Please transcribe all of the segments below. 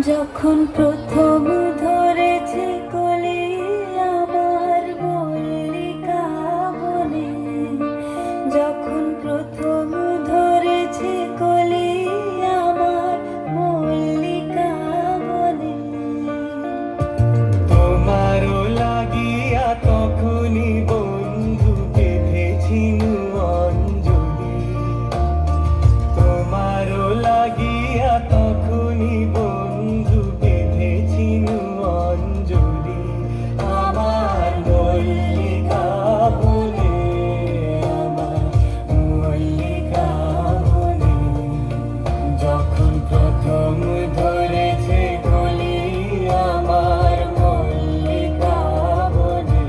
যখন প্রথম ধরেছে কলি আমার মল্লিকা বনে, যখন প্রথম ধরেছে কলি আমার মল্লিকা বনে। তোমারও লাগিয়া তখনই বন্ধু বেঁধেছিনু অঞ্জলি, তোমারও লাগিয়া তখনই বন্ধু বেঁধেছিনু অঞ্জলি। আমার মল্লিকা বনে, আমার মল্লিকা বনে, যখন প্রথম ধরেছে কলি আমার মল্লিকা বনে।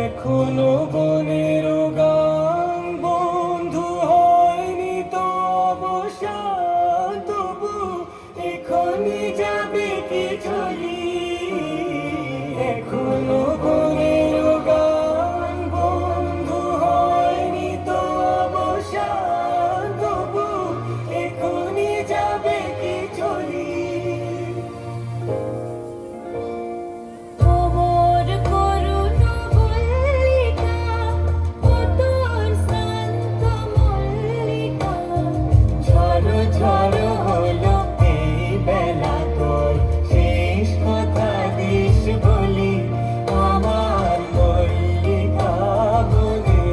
এখনো বনের গান বন্ধু হয়নি তো অবসান, তবু এখনই যাবে কি চলি। এখনো বনের গান বন্ধু হয়নি তো অবসান, তবু এখনই যাবে কি চলি। ওমর করুণ মল্লিকা, ও তোর শান্ত মল্লিকা, ঝড়ো ঝড়ো হলো এই বেলা, তোর শেষ কথা দিস বলি। আমার মল্লিকা বনে,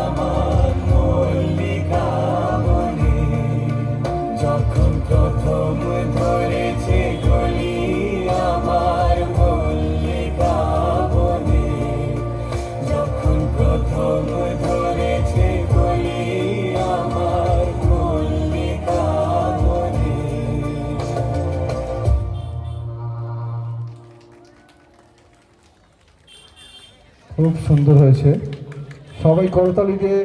আমার মল্লিকা বনে, যখন প্রথম ধরেছে কলি আমার মল্লিকা বনে, যখন প্রথম ধরেছে কলি আমার মল্লিকা বনে। খুব সুন্দর হয়েছে, সবাই করতালি দিয়ে